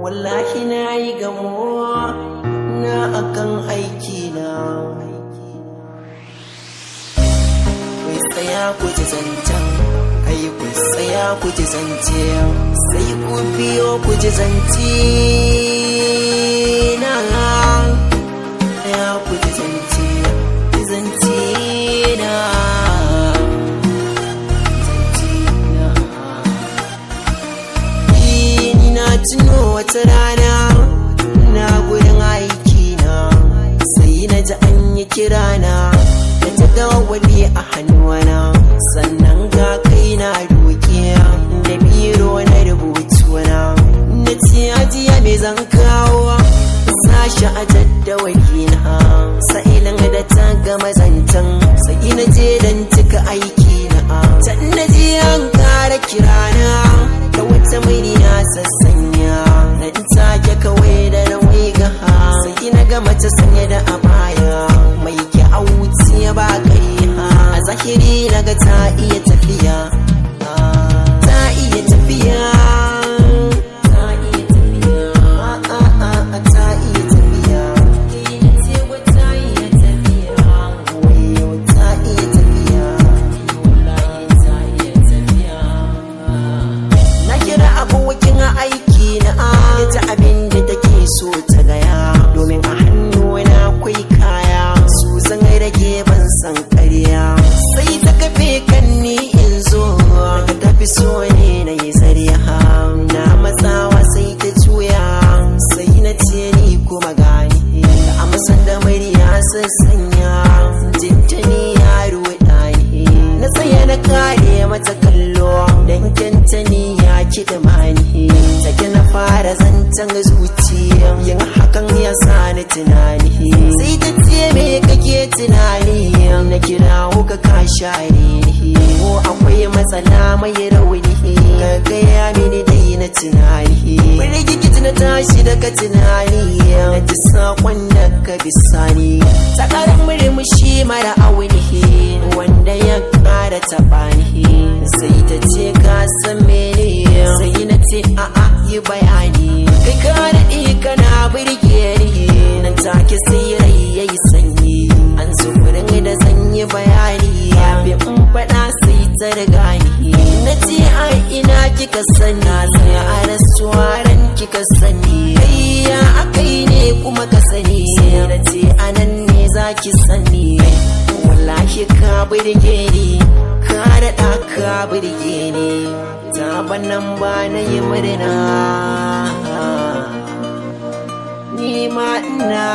wallahi na yi gamuwa na akan aiki na. Ku tsaya ku ji zancen, ai ku tsaya ku ji zance, sai ku biyo ku ji zance na. Tsaya ku ji zance, zance na. Tuno wata rana na gurin aiki na, sai na ji an yi kirana da ta dawali a hannuwana, sannan ga kai na doke da biro na rubutuna. Na ce ajiya me zan kawo sashi a jaddawali na, sa'ilin da ta gama zancen sai na je don cika aiki na. Can na je an kara kirana da wata murya sassanya, na take kawai da na waiga sai na ga mace sanye da abaya mai kyauci ba kai ha. A zahiri na ga ta iya tafiya, ta iya tafiya, ta iya tafiya, ta iya tafiya, ta iya tafiya, wayo ta iya tafiya, ta iya tafiya. Na kira abokin aiki na ya ji abin da take so ta gaya, domin a hannuna akwai kaya su zan rage ban san ƙarya. Sai ta kafe kan ni in zo, daga tafi so ne na yi zariya, na matsawa sai ta juya, sai na ce ni kuma gani da amsan da murya sassanya, jintani ya ruɗa ni. Na tsaya na kare mata kallo don kyantani ya kiɗa mani, take na fara zancen zuciya, yin hakan ya sa ni tunani. Sai ta ce me kake tunani, na kira ka ka share ni, ko akwai matsala mai rauni ka gaya mini dai na tunani. Firgigit na tashi daga tunani, na ji saƙon da ka bisani, ta ƙarin murmushi mara auni wanda ya ƙara taɓa ni. Sai ta ce ka san mene, sai na ce a'a yi bayani, kai ka daɗe kana birge ni. Nan take sai rai yayi sanyi, an zuburin da zan yi bayani, yafi in faɗa sai ta riga ni. Na ce ai ina kika sani, sai a restaurant kika sani, kai ya akai ne kuma ka sani. Sai na ce anan ne zaki sani, wallahi ka birge ni, ka daɗa ka birge ni, ta bannan ba na yi murna, ni ma ina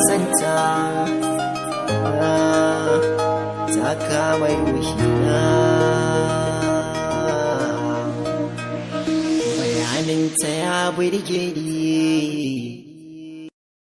santa, ta kama ruhina. Bayaninta ya birge ni.